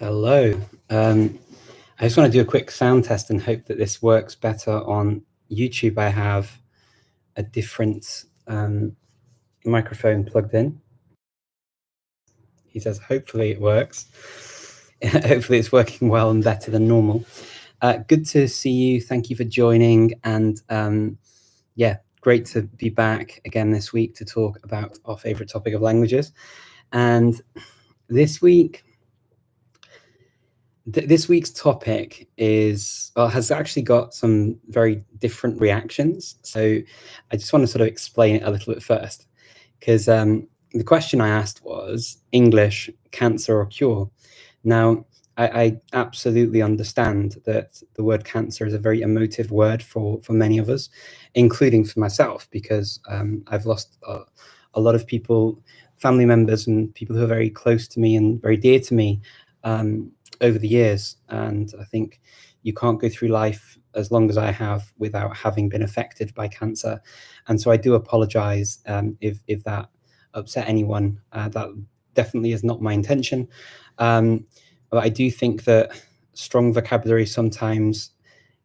Hello. I just want to do a quick sound test and hope that this works better on YouTube. I have a different microphone plugged in. He says, hopefully it works. Hopefully it's working well and better than normal. Good to see you. Thank you for joining. And yeah, great to be back again this week to talk about our favorite topic of languages. And this week, this week's topic has actually got some very different reactions. So I just want to sort of explain it a little bit first, because the question I asked was English, cancer or cure. Now, I absolutely understand that the word cancer is a very emotive word for many of us, including for myself, because I've lost a lot of people, family members and people who are very close to me and very dear to me over the years. And I think you can't go through life as long as I have without having been affected by cancer. And so I do apologize if that upset anyone. That definitely is not my intention. But I do think that strong vocabulary sometimes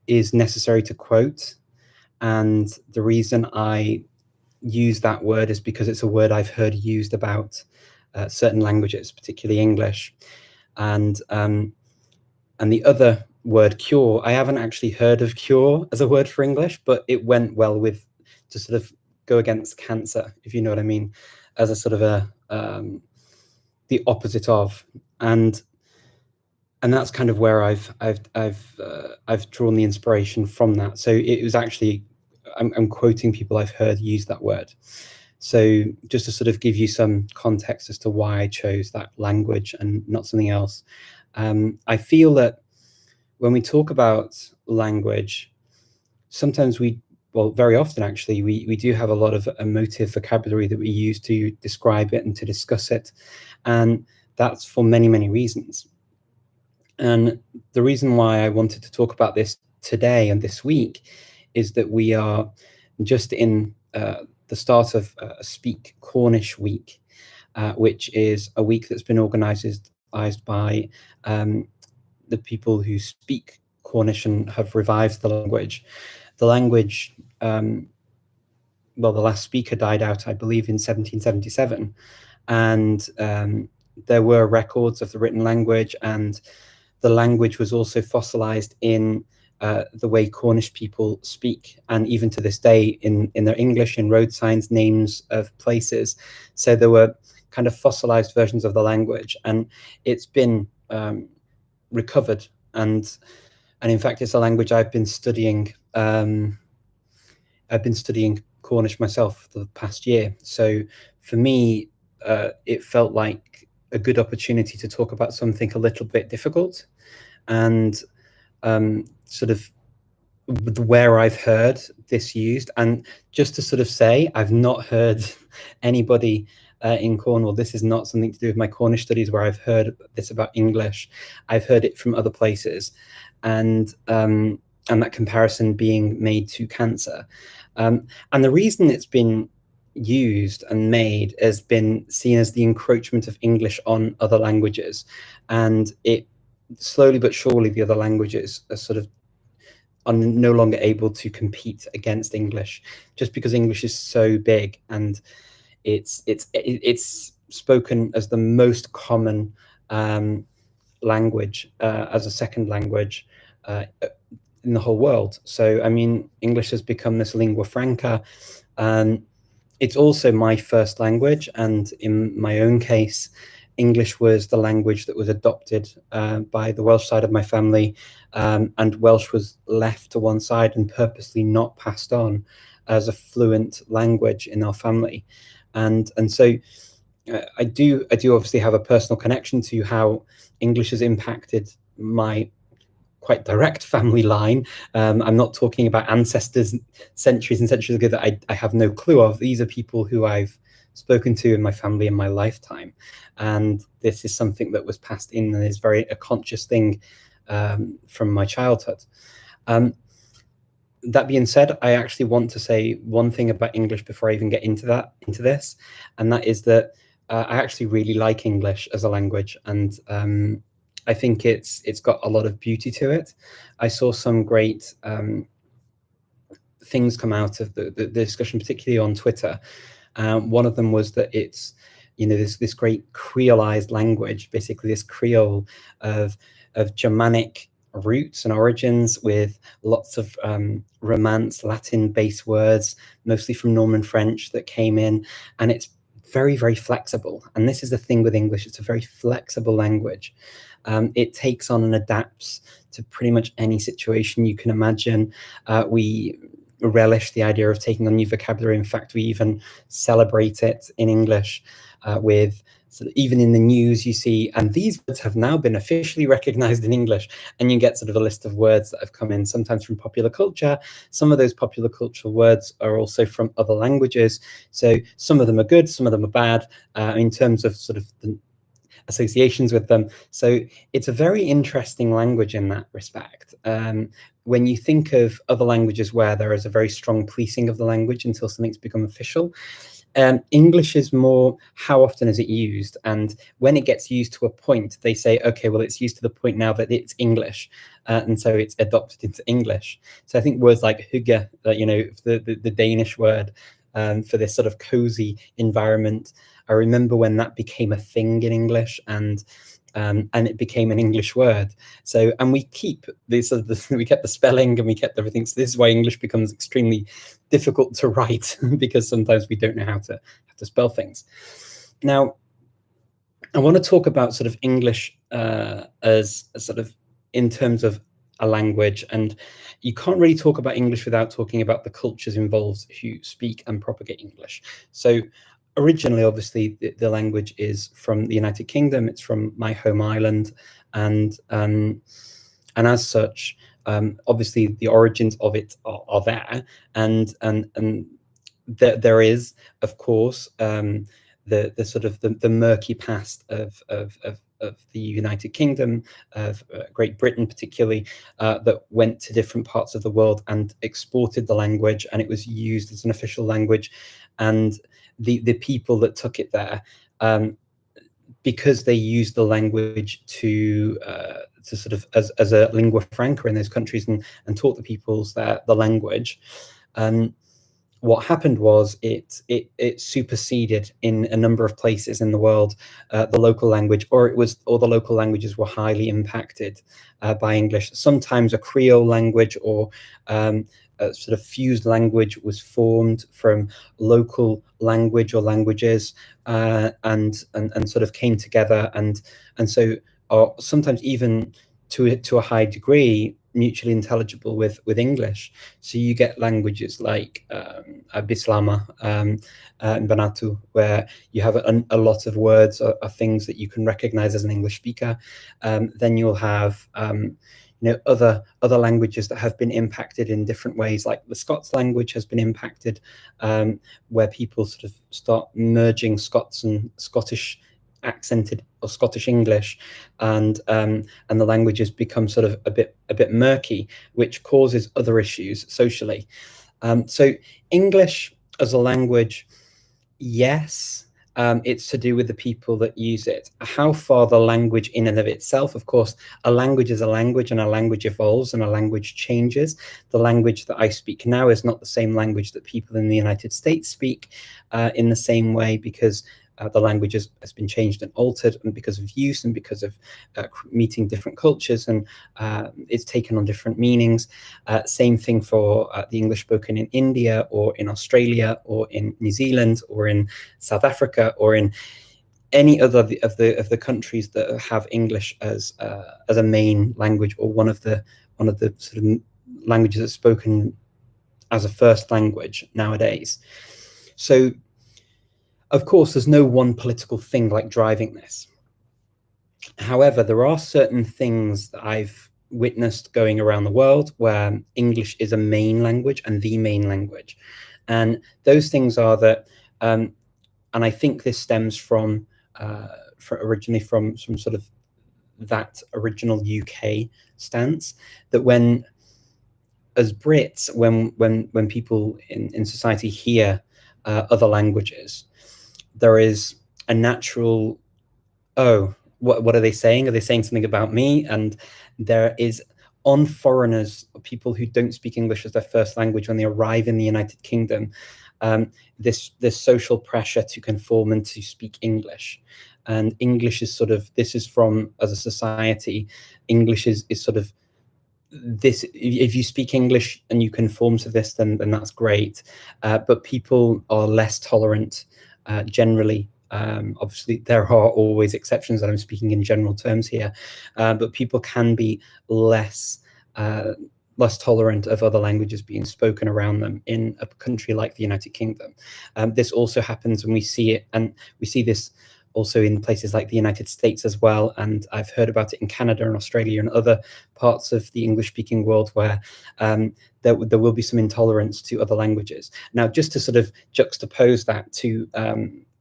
is necessary to quote. And the reason I use that word is because it's a word I've heard used about certain languages, particularly English. And the other word, cure, I haven't actually heard of cure as a word for English, but it went well with to sort of go against cancer, if you know what I mean, as a sort of the opposite of, and that's kind of where I've drawn the inspiration from that. So it was actually I'm quoting people I've heard use that word. So just to sort of give you some context as to why I chose that language and not something else. I feel that when we talk about language, sometimes very often actually, we do have a lot of emotive vocabulary that we use to describe it and to discuss it. And that's for many, many reasons. And the reason why I wanted to talk about this today and this week is that we are just in the start of Speak Cornish Week, which is a week that's been organised by the people who speak Cornish and have revived the language. The language, the last speaker died out, I believe, in 1777, and there were records of the written language, and the language was also fossilized in the way Cornish people speak, and even to this day in their English, in road signs, names of places. So there were kind of fossilized versions of the language, and it's been recovered, and in fact it's a language I've been studying. I've been studying Cornish myself for the past year. So for me, it felt like a good opportunity to talk about something a little bit difficult, and sort of where I've heard this used. And just to sort of say, I've not heard anybody in Cornwall. This is not something to do with my Cornish studies where I've heard this about English. I've heard it from other places, and that comparison being made to cancer. And the reason it's been used and made has been seen as the encroachment of English on other languages, and it slowly but surely the other languages are no longer able to compete against English, just because English is so big and it's spoken as the most common language as a second language in the whole world. So I mean, English has become this lingua franca. It's also my first language, and in my own case, English was the language that was adopted by the Welsh side of my family, and Welsh was left to one side and purposely not passed on as a fluent language in our family. And so I do obviously have a personal connection to how English has impacted my quite direct family line. I'm not talking about ancestors centuries and centuries ago that I have no clue of. These are people who I've spoken to in my family in my lifetime, and this is something that was passed in and is very a conscious thing from my childhood. That being said, I actually want to say one thing about English before I even get into this, and that is that I actually really like English as a language, and I think it's got a lot of beauty to it. I saw some great things come out of the discussion, particularly on Twitter. One of them was that it's, this great creolized language, basically this Creole of Germanic roots and origins, with lots of Romance, Latin-based words, mostly from Norman French, that came in, and it's very, very flexible. And this is the thing with English, it's a very flexible language. It takes on and adapts to pretty much any situation you can imagine. We relish the idea of taking on new vocabulary. In fact, we even celebrate it in English with, sort of, even in the news you see, and these words have now been officially recognized in English, and you get sort of a list of words that have come in, sometimes from popular culture. Some of those popular cultural words are also from other languages. So some of them are good, some of them are bad, in terms of sort of the associations with them. So it's a very interesting language in that respect. When you think of other languages where there is a very strong policing of the language until something's become official, English is more, how often is it used? And when it gets used to a point, they say, okay, well, it's used to the point now that it's English. And so it's adopted into English. So I think words like hygge, the Danish word for this sort of cozy environment, I remember when that became a thing in English, and it became an English word. So, and we keep this, we kept the spelling and we kept everything. So this is why English becomes extremely difficult to write, because sometimes we don't know how to spell things. Now, I want to talk about sort of English as sort of in terms of a language, and you can't really talk about English without talking about the cultures involved who speak and propagate English. So originally, obviously, the language is from the United Kingdom. It's from my home island, and as such, obviously, the origins of it are there, and there is, of course, the sort of the murky past of the United Kingdom, of Great Britain particularly, that went to different parts of the world and exported the language, and it was used as an official language. And the people that took it there, because they used the language to sort of as a lingua franca in those countries, and taught the peoples the language. What happened was it superseded in a number of places in the world the local language, or the local languages were highly impacted by English. Sometimes a Creole language or a sort of fused language was formed from local language or languages, and sort of came together, and so are sometimes even to a high degree mutually intelligible with English. So you get languages like Bislama and Banatu, where you have a lot of words or things that you can recognize as an English speaker. Then you'll have other languages that have been impacted in different ways, like the Scots language has been impacted, where people sort of start merging Scots and Scottish accented or Scottish English, and the languages become sort of a bit murky, which causes other issues socially. So English as a language, yes, it's to do with the people that use it. How far the language in and of itself, of course, a language is a language, and a language evolves and a language changes. The language that I speak now is not the same language that people in the United States speak in the same way, because the language has been changed and altered, and because of use and because of meeting different cultures, and it's taken on different meanings. Same thing for the English spoken in India or in Australia or in New Zealand or in South Africa or in any other of the countries that have English as a main language, or one of the sort of languages that's spoken as a first language nowadays. So of course, there's no one political thing like driving this. However, there are certain things that I've witnessed going around the world where English is a main language and the main language. And those things are that, and I think this stems from originally from sort of that original UK stance, that when, as Brits, when people in society hear other languages, there is a natural, oh, what are they saying? Are they saying something about me? And there is, on foreigners, people who don't speak English as their first language, when they arrive in the United Kingdom, this social pressure to conform and to speak English. And English is sort of, this is from, as a society, English is sort of this, if you speak English and you conform to this, then that's great. But people are less tolerant generally. Obviously, there are always exceptions, and I'm speaking in general terms here, but people can be less tolerant of other languages being spoken around them in a country like the United Kingdom. This also happens when we see it, and we see this also in places like the United States as well. And I've heard about it in Canada and Australia and other parts of the English-speaking world where there will be some intolerance to other languages. Now, just to sort of juxtapose that to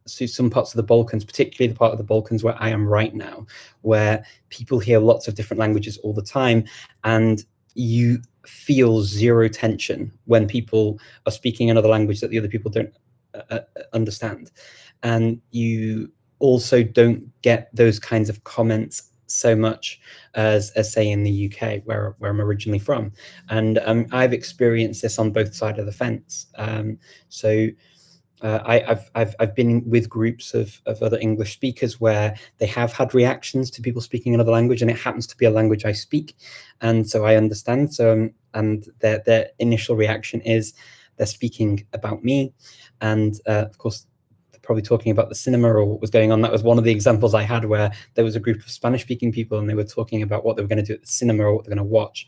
some parts of the Balkans, particularly the part of the Balkans where I am right now, where people hear lots of different languages all the time, and you feel zero tension when people are speaking another language that the other people don't understand. And you also don't get those kinds of comments so much as say in the UK, where I'm originally from. And I've experienced this on both sides of the fence. I've been with groups of other English speakers where they have had reactions to people speaking another language, and it happens to be a language I speak, and so I understand. So and their initial reaction is they're speaking about me, and of course they're probably talking about the cinema or what was going on. That was one of the examples I had where there was a group of Spanish-speaking people, and they were talking about what they were going to do at the cinema or what they're going to watch.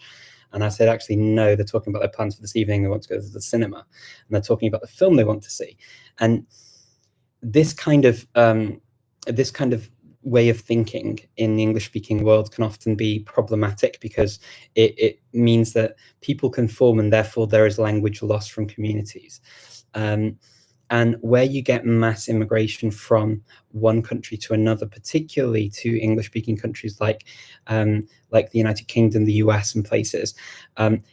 And I said, actually, no, they're talking about their plans for this evening. They want to go to the cinema, and they're talking about the film they want to see. And this kind of way of thinking in the English-speaking world can often be problematic, because it means that people conform, and therefore there is language loss from communities. And where you get mass immigration from one country to another, particularly to English-speaking countries like the United Kingdom, the US, and places,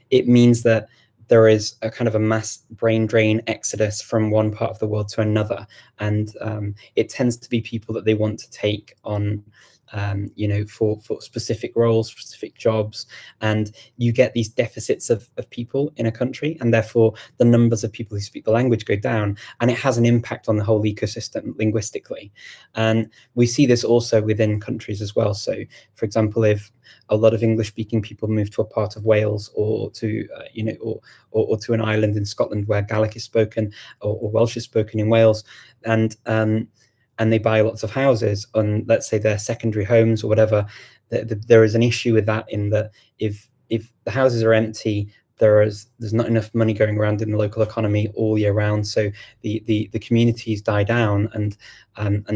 it means that there is a kind of a mass brain drain exodus from one part of the world to another. And it tends to be people that they want to take on, for specific roles, specific jobs. And you get these deficits of people in a country, and therefore the numbers of people who speak the language go down, and it has an impact on the whole ecosystem linguistically. And we see this also within countries as well. So, for example, if a lot of English-speaking people move to a part of Wales, or to or to an island in Scotland where Gaelic is spoken, or Welsh is spoken in Wales, and they buy lots of houses on, let's say, their secondary homes or whatever, there is an issue with that, in that if the houses are empty, there's not enough money going around in the local economy all year round, so the communities die down and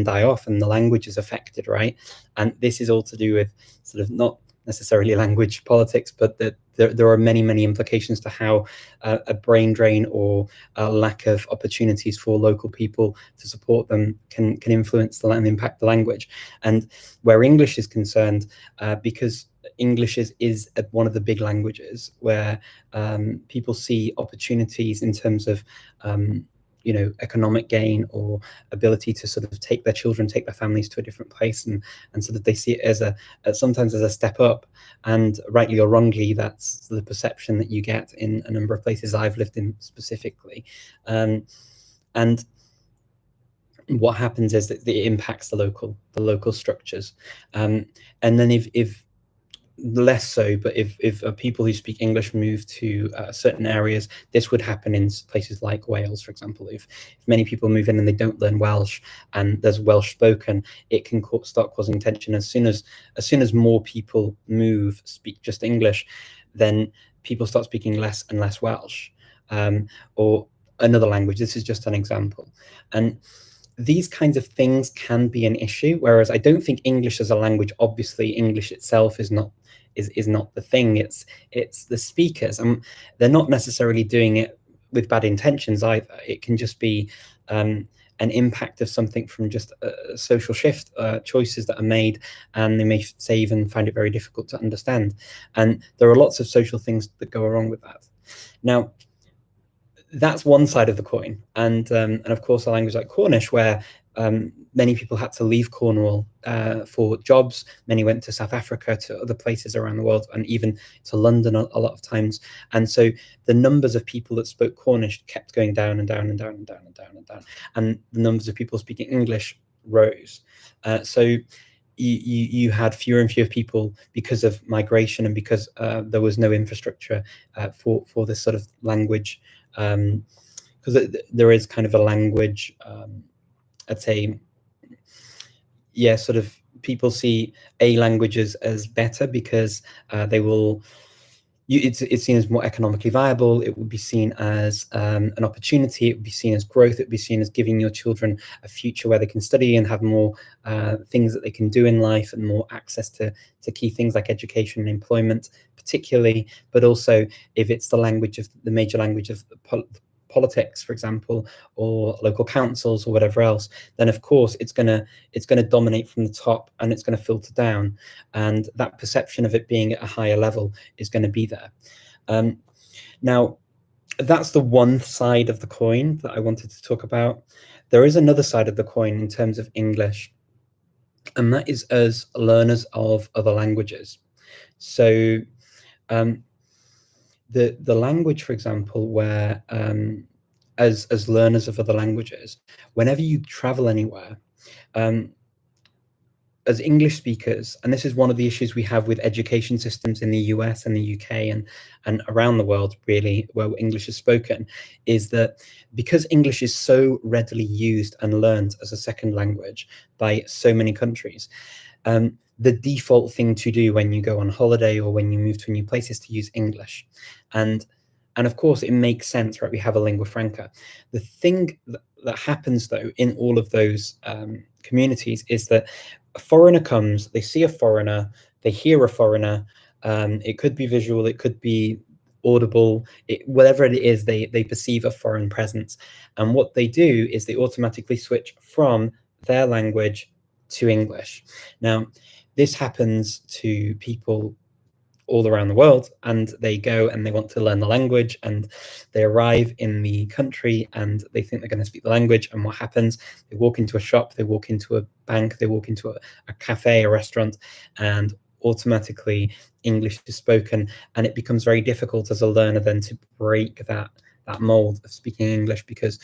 die off, and the language is affected, right? And this is all to do with sort of not necessarily language politics, but that there are many implications to how a brain drain or a lack of opportunities for local people to support them can influence and impact the language. And where English is concerned, because English is one of the big languages where people see opportunities in terms of economic gain, or ability to sort of take their children, take their families to a different place, and so that they see it as sometimes as a step up. And rightly or wrongly, that's the perception that you get in a number of places I've lived in specifically. And what happens is that it impacts the local structures. And then if less so, but if people who speak English move to certain areas, this would happen in places like Wales, for example. If many people move in and they don't learn Welsh, and there's Welsh spoken, it can start causing tension. As soon as more people speak just English, then people start speaking less and less Welsh, or another language. This is just an example. And these kinds of things can be an issue, whereas I don't think English as a language, obviously English itself is not the thing. It's the speakers, and they're not necessarily doing it with bad intentions either. It can just be an impact of something from just a social shift, choices that are made, and they may say even find it very difficult to understand. And there are lots of social things that go wrong with that. Now, that's one side of the coin, and of course a language like Cornish, where many people had to leave Cornwall for jobs. Many went to South Africa, to other places around the world, and even to London a lot of times. And so the numbers of people that spoke Cornish kept going down and down and down and down and down and down. And the numbers of people speaking English rose. So you had fewer and fewer people because of migration and because there was no infrastructure for this sort of language. Because there is kind of a language, I'd say, yeah, sort of people see A languages as better because they will, it's seen as more economically viable. It would be seen as an opportunity. It would be seen as growth. It would be seen as giving your children a future where they can study and have more things that they can do in life and more access to key things like education and employment, particularly, but also if it's the language of the major language of politics, for example, or local councils or whatever else, then of course it's gonna dominate from the top and it's gonna filter down, and that perception of it being at a higher level is going to be there. Now, that's the one side of the coin that I wanted to talk about. There is another side of the coin in terms of English, and that is as learners of other languages. So the language, for example, where as learners of other languages, whenever you travel anywhere, as English speakers, and this is one of the issues we have with education systems in the US and the UK and around the world, really, where English is spoken, is that because English is so readily used and learned as a second language by so many countries, the default thing to do when you go on holiday or when you move to a new place is to use English. And of course, it makes sense, right? We have a lingua franca. The thing that happens, though, in all of those communities is that a foreigner comes, they see a foreigner, they hear a foreigner. It could be visual, it could be audible, whatever it is, they perceive a foreign presence. And what they do is they automatically switch from their language to English. Now, this happens to people all around the world, and they go and they want to learn the language, and they arrive in the country and they think they're going to speak the language. And what happens? They walk into a shop, they walk into a bank, they walk into a cafe, a restaurant, and automatically English is spoken, and it becomes very difficult as a learner then to break that mold of speaking English, because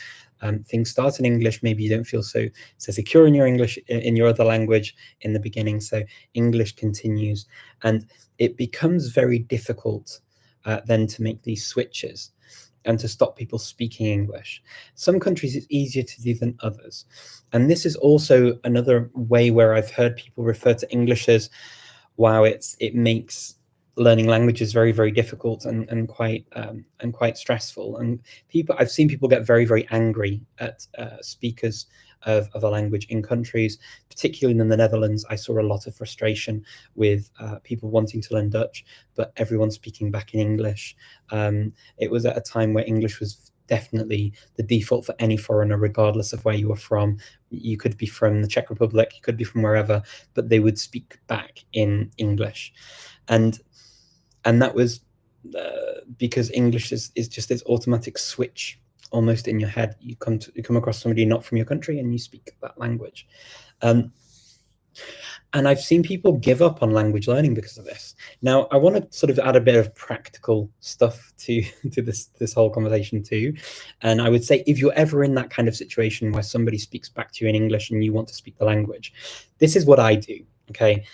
things start in English. Maybe you don't feel so secure in your English, in your other language in the beginning, so English continues, and it becomes very difficult then to make these switches and to stop people speaking English. Some countries it's easier to do than others, and this is also another way where I've heard people refer to English as, wow, it makes learning languages very, very difficult and quite stressful. And I've seen people get very, very angry at speakers of a language in countries, particularly in the Netherlands. I saw a lot of frustration with people wanting to learn Dutch, but everyone speaking back in English. It was at a time where English was definitely the default for any foreigner, regardless of where you were from. You could be from the Czech Republic, you could be from wherever, but they would speak back in English. And that was because English is just this automatic switch almost in your head. You come across somebody not from your country and you speak that language. And I've seen people give up on language learning because of this. Now, I want to sort of add a bit of practical stuff to this whole conversation too. And I would say, if you're ever in that kind of situation where somebody speaks back to you in English and you want to speak the language, this is what I do, okay?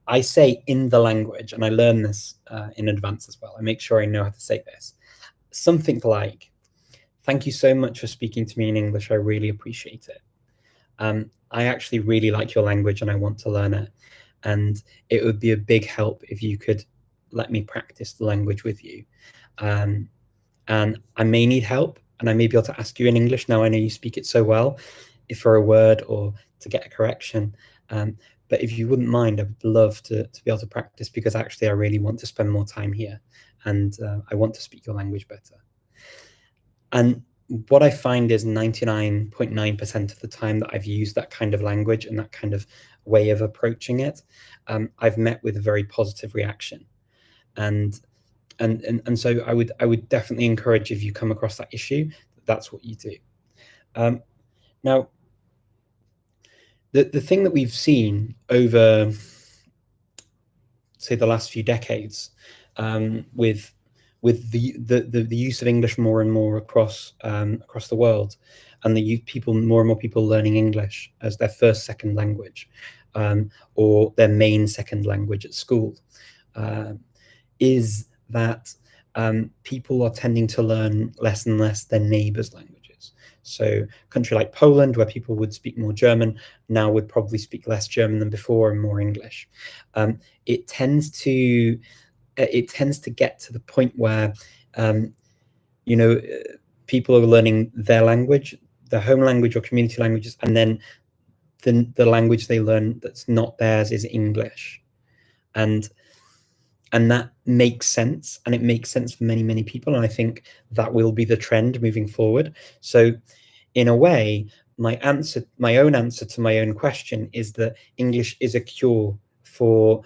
I say in the language, and I learn this in advance as well. I make sure I know how to say this. Something like, thank you so much for speaking to me in English. I really appreciate it. I actually really like your language and I want to learn it. And it would be a big help if you could let me practice the language with you. And I may need help, and I may be able to ask you in English, now I know you speak it so well, if for a word or to get a correction. But if you wouldn't mind, I would love to be able to practice, because actually I really want to spend more time here, and I want to speak your language better. And what I find is 99.9% of the time that I've used that kind of language and that kind of way of approaching it, I've met with a very positive reaction. And so I would definitely encourage, if you come across that issue, that's what you do. Now, the thing that we've seen over, say, the last few decades, with the use of English more and more across the world, and more and more people learning English as their first second language, or their main second language at school, is that people are tending to learn less and less their neighbours' languages. So a country like Poland, where people would speak more German, now would probably speak less German than before and more English. It tends to get to the point where people are learning their language, their home language or community languages, and then the language they learn that's not theirs is English. And that makes sense, and it makes sense for many people, and I think that will be the trend moving forward. So in a way, my own answer to my own question is that English is a cure for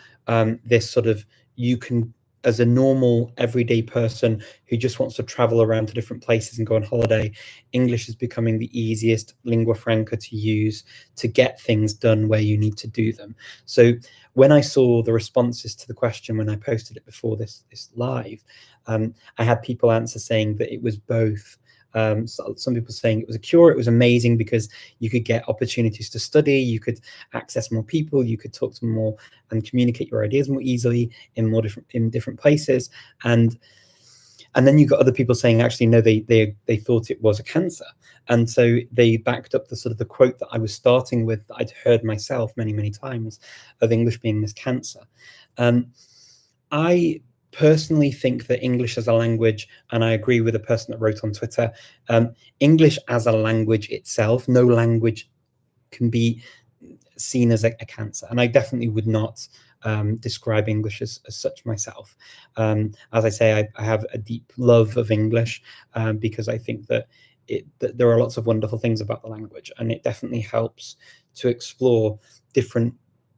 this sort of, you can, as a normal everyday person who just wants to travel around to different places and go on holiday, English is becoming the easiest lingua franca to use to get things done where you need to do them. So when I saw the responses to the question, when I posted it before this live, I had people answer saying that it was both. So some people saying it was a cure, it was amazing because you could get opportunities to study, you could access more people, you could talk to more and communicate your ideas more easily in different places, and then you got other people saying actually no, they thought it was a cancer, and so they backed up the sort of the quote that I was starting with, that I'd heard myself many times, of English being this cancer. I personally think that English as a language, and I agree with the person that wrote on Twitter, English as a language itself, no language can be seen as a cancer. And I definitely would not describe English as such myself. As I say, I have a deep love of English because I think that there are lots of wonderful things about the language, and it definitely helps to explore different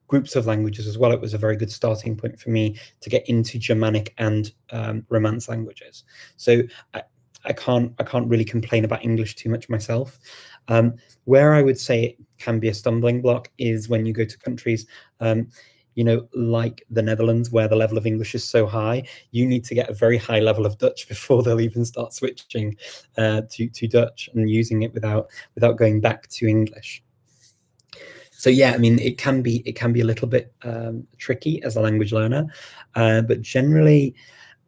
groups of languages as well. It was a very good starting point for me to get into Germanic and Romance languages. So I can't really complain about English too much myself. Where I would say it can be a stumbling block is when you go to countries, like the Netherlands, where the level of English is so high, you need to get a very high level of Dutch before they'll even start switching to Dutch and using it without going back to English. So yeah, I mean, it can be a little bit tricky as a language learner, but generally,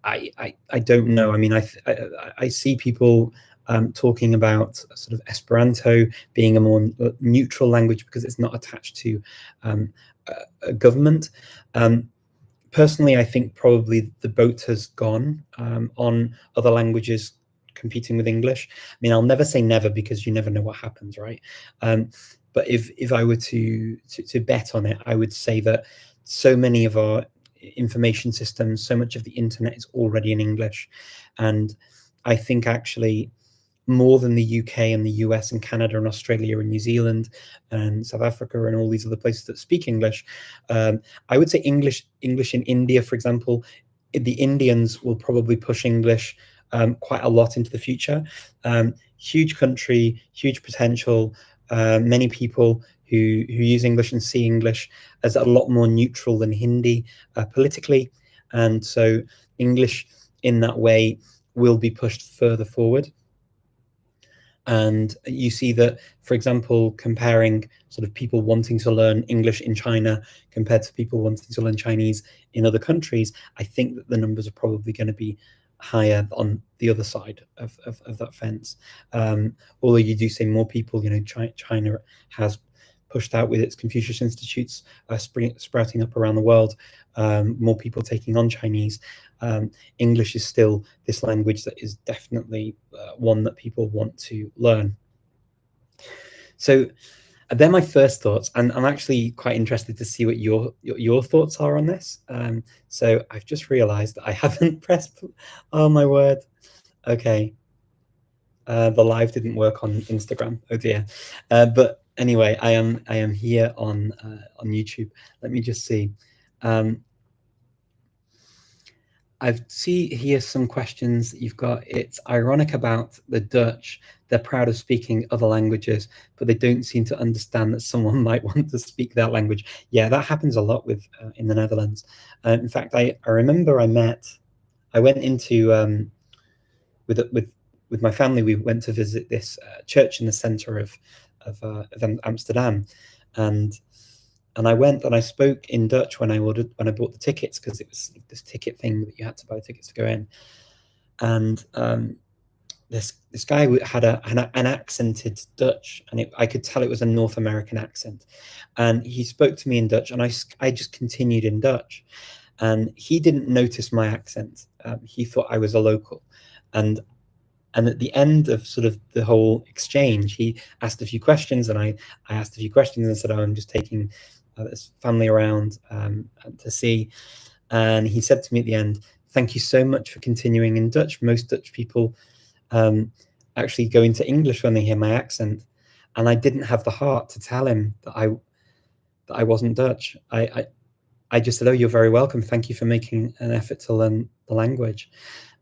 I don't know. I mean, I see people talking about sort of Esperanto being a more neutral language because it's not attached to a government. Personally, I think probably the boat has gone on other languages competing with English. I mean, I'll never say never because you never know what happens, right? But if I were to bet on it, I would say that so many of our information systems, so much of the internet is already in English. And I think actually more than the UK and the US and Canada and Australia and New Zealand and South Africa and all these other places that speak English, I would say English in India, for example, the Indians will probably push English quite a lot into the future. Huge country, huge potential, many people who use English and see English as a lot more neutral than Hindi politically. And so English in that way will be pushed further forward. And you see that, for example, comparing sort of people wanting to learn English in China compared to people wanting to learn Chinese in other countries, I think that the numbers are probably going to be higher on the other side of that fence. Although you do say more people, China has pushed out with its Confucius Institutes sprouting up around the world, more people taking on Chinese. English is still this language that is definitely one that people want to learn. So they're my first thoughts, and I'm actually quite interested to see what your thoughts are on this. So I've just realized that I haven't pressed, oh my word. Okay. The live didn't work on Instagram. Oh dear. But anyway, I am here on YouTube. Let me just see. I see here some questions that you've got. It's ironic about the Dutch. They're proud of speaking other languages, but they don't seem to understand that someone might want to speak that language. Yeah, that happens a lot with in the Netherlands. In fact, I remember I went into with my family. We went to visit this church in the center of Amsterdam, and I went and I spoke in Dutch when I bought the tickets, because it was this ticket thing that you had to buy tickets to go in. And this guy had an accented Dutch, and I could tell it was a North American accent. And he spoke to me in Dutch, and I just continued in Dutch. And he didn't notice my accent. He thought I was a local. And at the end of sort of the whole exchange, he asked a few questions, and I asked a few questions and said, "Oh, I'm just taking this family around to see." And he said to me at the end, "Thank you so much for continuing in Dutch. Most Dutch people actually go into English when they hear my accent." And I didn't have the heart to tell him that I wasn't Dutch. I just said, "Oh, you're very welcome. Thank you for making an effort to learn the language."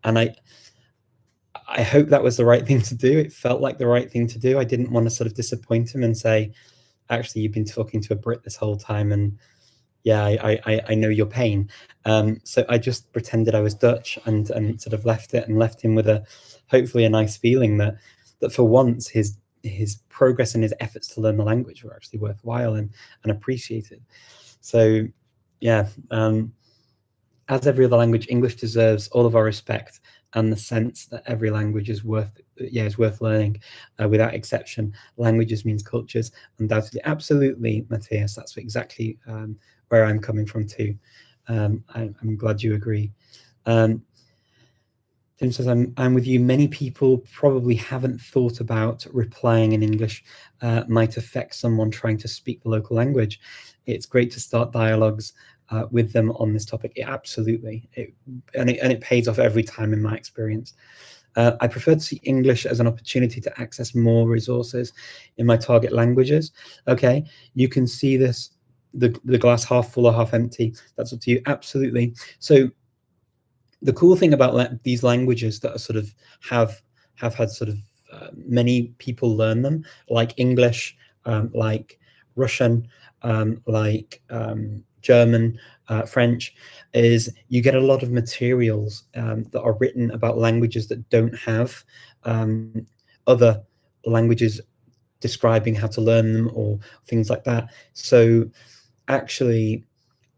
And I hope that was the right thing to do. It felt like the right thing to do. I didn't want to sort of disappoint him and say, "Actually, you've been talking to a Brit this whole time, and yeah, I know your pain." So I just pretended I was Dutch, and sort of left it, and left him with hopefully a nice feeling that for once his progress and his efforts to learn the language were actually worthwhile and appreciated. So yeah, as every other language, English deserves all of our respect, and the sense that every language is worth learning, without exception. Languages means cultures, undoubtedly. Absolutely, Matthias, that's exactly where I'm coming from too. I'm glad you agree. Tim says, I'm with you. Many people probably haven't thought about replying in English might affect someone trying to speak the local language. It's great to start dialogues with them on this topic. Absolutely. It pays off every time in my experience. I prefer to see English as an opportunity to access more resources in my target languages. Okay, you can see this, the glass half full or half empty. That's up to you. Absolutely. So the cool thing about these languages that are sort of have had sort of many people learn them, like English, like Russian, like German, French, is you get a lot of materials that are written about languages that don't have other languages describing how to learn them or things like that. So actually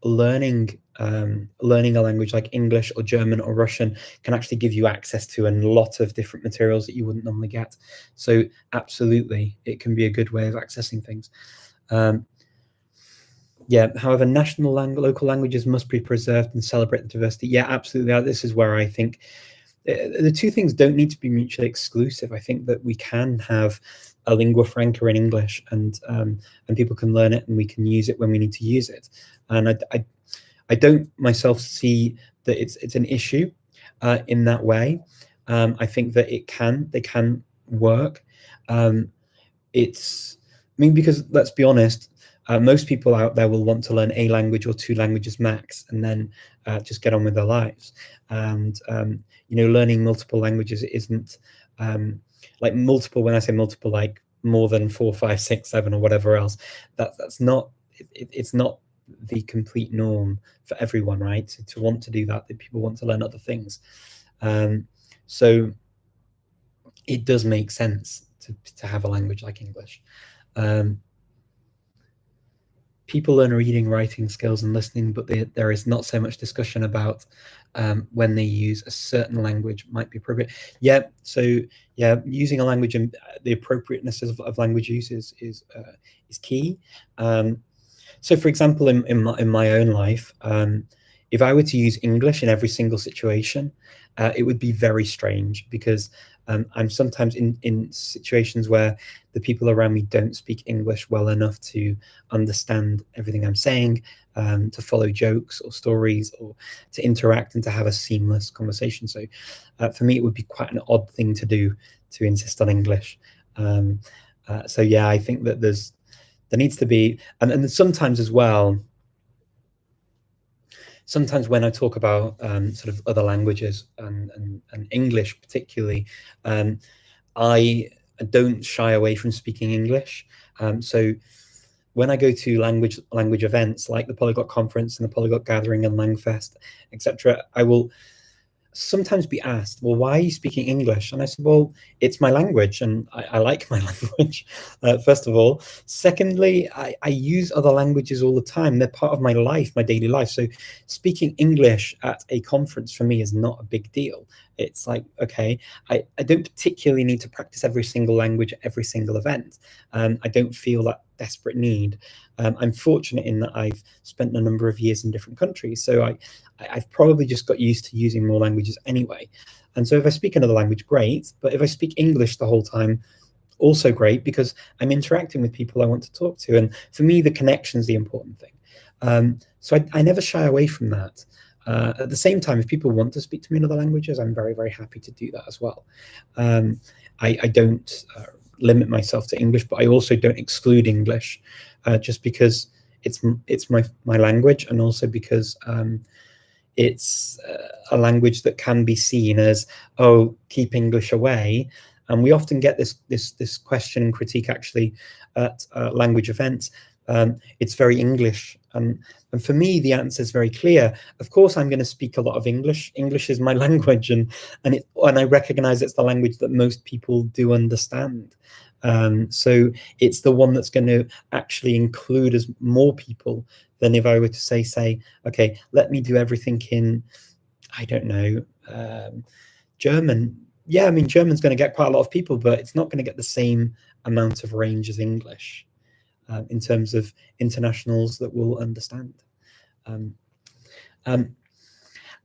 learning a language like English or German or Russian can actually give you access to a lot of different materials that you wouldn't normally get. So absolutely, it can be a good way of accessing things. Yeah, however, local languages must be preserved and celebrate the diversity. Yeah, absolutely. This is where I think the two things don't need to be mutually exclusive. I think that we can have a lingua franca in English, and people can learn it, and we can use it when we need to use it. And I don't myself see that it's an issue in that way. I think that they can work. Because let's be honest, most people out there will want to learn a language or two languages max, and then just get on with their lives. And learning multiple languages isn't like multiple. When I say multiple, like more than 4, 5, 6, 7, or whatever else. That's not. It's not the complete norm for everyone, right? To want to do that people want to learn other things. So it does make sense to have a language like English. People learn reading, writing skills, and listening, but there is not so much discussion about when they use a certain language might be appropriate. Yeah, so yeah, using a language and the appropriateness of language use is key. So, for example, in my own life, if I were to use English in every single situation, it would be very strange, because I'm sometimes in situations where the people around me don't speak English well enough to understand everything I'm saying, to follow jokes or stories, or to interact and to have a seamless conversation. So for me, it would be quite an odd thing to do, to insist on English. So yeah, I think that there needs to be, and sometimes as well, sometimes when I talk about sort of other languages and English particularly, I don't shy away from speaking English. So when I go to language events like the Polyglot Conference and the Polyglot Gathering and Langfest, etc., I will sometimes be asked, well, why are you speaking English? And I said, well, it's my language and I like my language, first of all. Secondly, I use other languages all the time. They're part of my life, my daily life. So speaking English at a conference for me is not a big deal. It's like, okay, I don't particularly need to practice every single language at every single event. I don't feel that desperate need. I'm fortunate in that I've spent a number of years in different countries. So I've probably just got used to using more languages anyway. And so if I speak another language, great. But if I speak English the whole time, also great, because I'm interacting with people I want to talk to. And for me, the connection is the important thing. So I never shy away from that. At the same time, if people want to speak to me in other languages, I'm very, very happy to do that as well. I don't limit myself to English, but I also don't exclude English just because it's my language, and also because it's a language that can be seen as, oh, keep English away. And we often get this question and critique actually at language events. It's very English. And for me, the answer is very clear. Of course, I'm going to speak a lot of English. English is my language, and I recognize it's the language that most people do understand. So it's the one that's going to actually include as more people than if I were to say, okay, let me do everything in, I don't know, German. Yeah, I mean, German's going to get quite a lot of people, but it's not going to get the same amount of range as English in terms of internationals that will understand.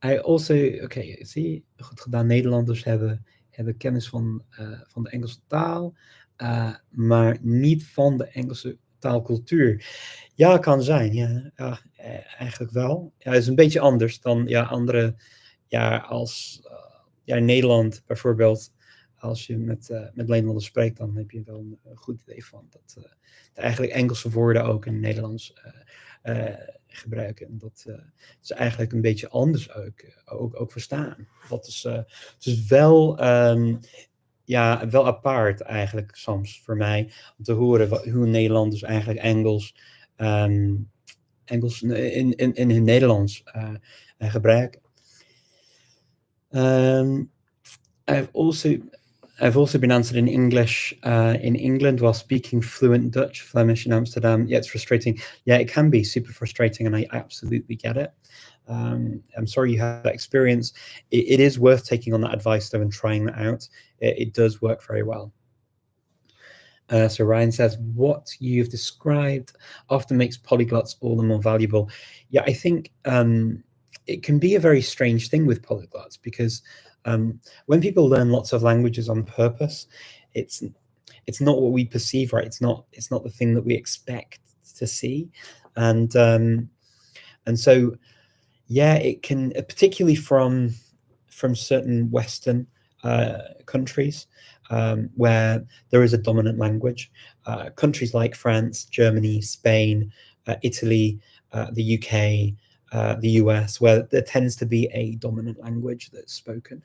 I also, oké, zie, goed gedaan. Nederlanders hebben kennis van de Engelse taal, maar niet van de Engelse taalcultuur. Ja, kan zijn. Ja, eigenlijk wel. Ja, het is een beetje anders dan andere, als in Nederland bijvoorbeeld. Als je met Nederlanders spreekt, dan heb je wel een goed idee van dat eigenlijk Engelse woorden ook in het Nederlands gebruiken. En dat ze eigenlijk een beetje anders ook verstaan. Dat is wel, wel apart eigenlijk soms voor mij, om te horen hoe Nederlanders eigenlijk Engels in hun Nederlands gebruiken. I've also been answered in English in England while speaking fluent Dutch, Flemish in Amsterdam. Yeah, it's frustrating. Yeah, it can be super frustrating, and I absolutely get it. I'm sorry you had that experience. It is worth taking on that advice, though, and trying that out. It does work very well. So Ryan says, what you've described often makes polyglots all the more valuable. Yeah, I think it can be a very strange thing with polyglots, because when people learn lots of languages on purpose, it's not what we perceive, right? It's not the thing that we expect to see, and so yeah, it can, particularly from certain Western countries where there is a dominant language, countries like France, Germany, Spain, Italy, the UK. The US, where there tends to be a dominant language that's spoken.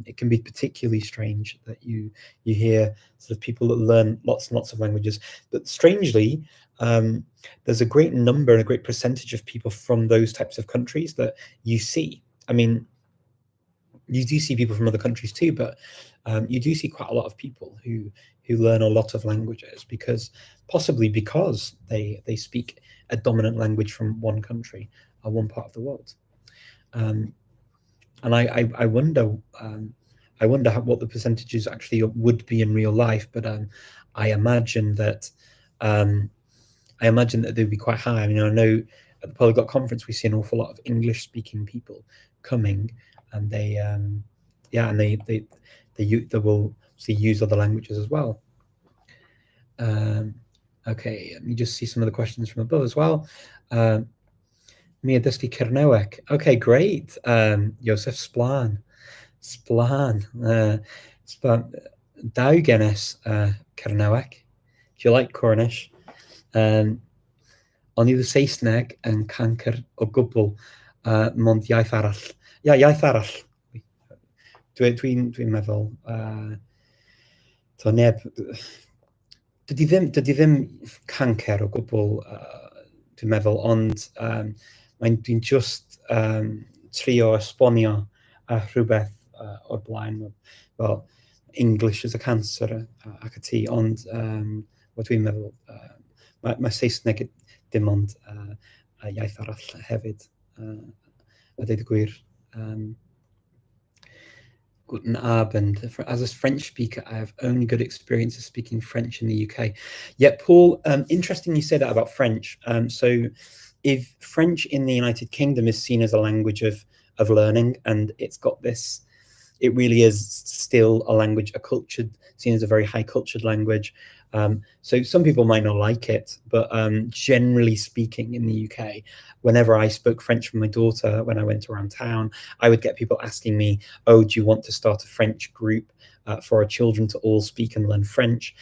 It can be particularly strange that you hear sort of people that learn lots and lots of languages. But strangely, there's a great number and a great percentage of people from those types of countries that you see. I mean, you do see people from other countries too, but you do see quite a lot of people who learn a lot of languages possibly because they speak a dominant language from one country or one part of the world. And I wonder what the percentages actually would be in real life, but I imagine that they'd be quite high. I mean, I know at the Polyglot Conference we see an awful lot of English-speaking people coming, and they will use other languages as well. Okay, let me just see some of the questions from above as well. Mia Dysgu Cernewek. Okay, great. Joseph Splan. Daugenes Cernewek. Do you like Cornish? O'n i the Saesneg and canker o gwbl. Mond iaith arall. Iaith arall. Dwi'n meddwl, to neb, dydy ddim cancer o gwbl, dwi'n meddwl, ond dwi'n just trio esbonio rhywbeth o'r blaen, fel English is a cancer ac y ti, ond dwi'n meddwl, mae Saesneg dim ond iaith arall hefyd, a dweud y gwir. Guten Abend. As a French speaker, I have only good experience of speaking French in the UK. Yeah, Paul, interesting you say that about French. So if French in the United Kingdom is seen as a language of learning, and it's got this, it really is still a language, seen as a very high cultured language. So some people might not like it, but generally speaking in the UK, whenever I spoke French with my daughter, when I went around town, I would get people asking me, oh, do you want to start a French group for our children to all speak and learn French?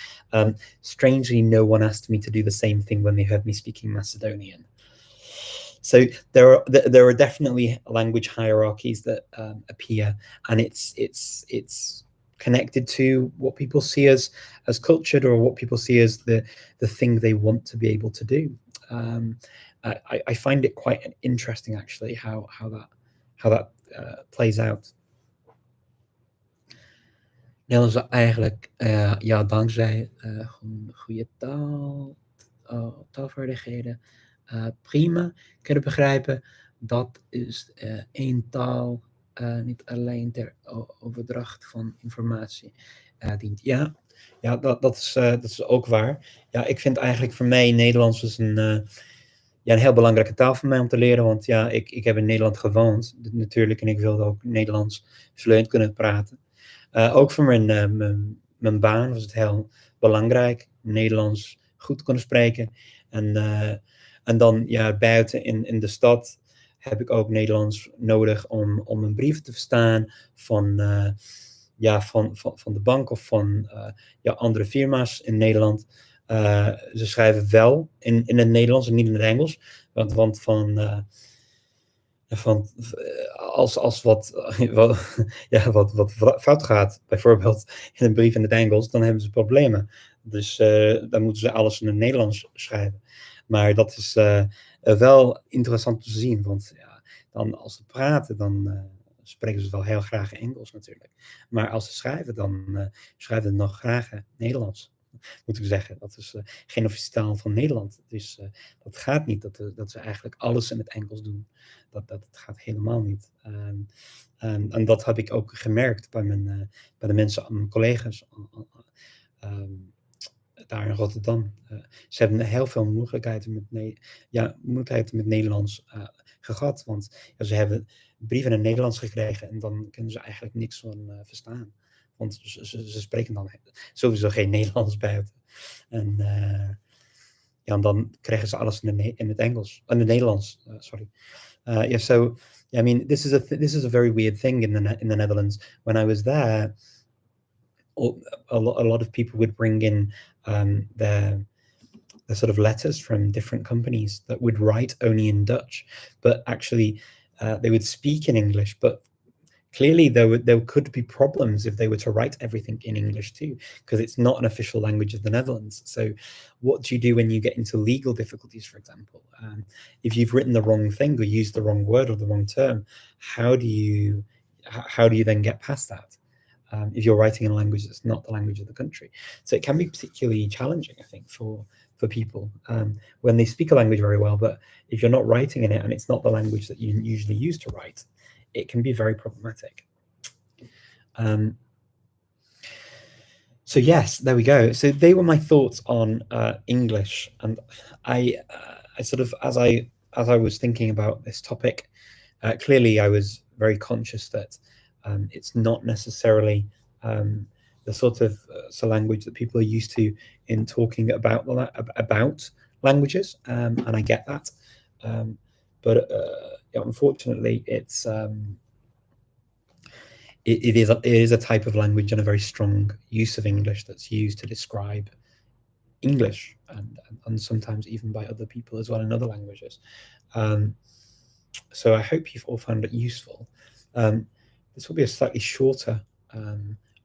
Strangely, no one asked me to do the same thing when they heard me speaking Macedonian. So there are definitely language hierarchies that appear, and it's connected to what people see as cultured, or what people see as the thing they want to be able to do. I find it quite interesting, actually, how that plays out. Nederlands is eigenlijk, ja, dankzij goede taalvaardigheden, prima kunnen begrijpen. Dat is één taal, niet alleen ter overdracht van informatie dient. Ja, dat is ook waar. Ja, ik vind eigenlijk voor mij Nederlands is een heel belangrijke taal voor mij om te leren. Want ja, ik heb in Nederland gewoond natuurlijk, en ik wilde ook Nederlands vloeiend kunnen praten. Ook voor mijn baan was het heel belangrijk Nederlands goed kunnen spreken. En dan ja, buiten in de stad heb ik ook Nederlands nodig om een brief te verstaan van de bank of van andere firma's in Nederland. Ze schrijven wel in het Nederlands en niet in het Engels. Want als wat fout gaat, bijvoorbeeld in een brief in het Engels, dan hebben ze problemen. Dus dan moeten ze alles in het Nederlands schrijven. Maar dat is wel interessant te zien, want ja, dan als ze praten, dan spreken ze wel heel graag Engels natuurlijk. Maar als ze schrijven, dan schrijven ze nog graag Nederlands. Moet ik zeggen, dat is geen officiële taal van Nederland. Dus dat gaat niet, dat ze eigenlijk alles in het Engels doen. Dat gaat helemaal niet. En dat heb ik ook gemerkt bij de mensen, mijn collega's daar in Rotterdam. Ze hebben heel veel moeilijkheden met Nederlands gehad. Want ja, ze hebben brieven in het Nederlands gekregen en dan kunnen ze eigenlijk niks van verstaan. Want ze spreken dan sowieso geen Nederlands buiten. En dan krijgen ze alles in het Engels, in het Nederlands. Sorry. So I mean, this is a very weird thing in the Netherlands. When I was there, a lot of people would bring in their sort of letters from different companies that would write only in Dutch, but actually they would speak in English, but clearly there could be problems if they were to write everything in English too, because it's not an official language of the Netherlands. So what do you do when you get into legal difficulties, for example? If you've written the wrong thing or used the wrong word or the wrong term, how do you then get past that? If you're writing in a language that's not the language of the country. So it can be particularly challenging, I think, for people when they speak a language very well, but if you're not writing in it and it's not the language that you usually use to write, it can be very problematic. So yes, there we go. So they were my thoughts on English, and I sort of, as I was thinking about this topic, clearly I was very conscious that it's not necessarily the sort of language that people are used to in talking about languages, and I get that. But unfortunately, it is a type of language and a very strong use of English that's used to describe English, and sometimes even by other people as well in other languages. So I hope you've all found it useful. This will be a slightly shorter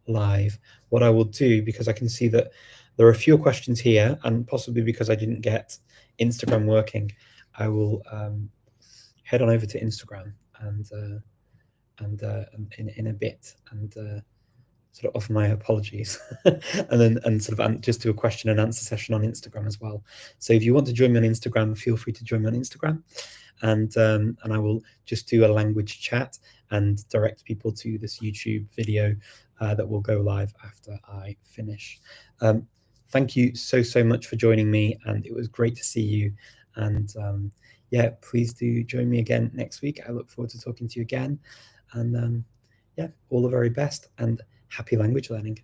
live. What I will do, because I can see that there are fewer questions here, and possibly because I didn't get Instagram working, I will head on over to Instagram and in a bit and sort of offer my apologies and sort of just do a question and answer session on Instagram as well. So if you want to join me on Instagram, feel free to join me on Instagram, and I will just do a language chat and direct people to this YouTube video that will go live after I finish. Thank you so much for joining me, and it was great to see you. And yeah, please do join me again next week. I look forward to talking to you again, and yeah, all the very best and happy language learning.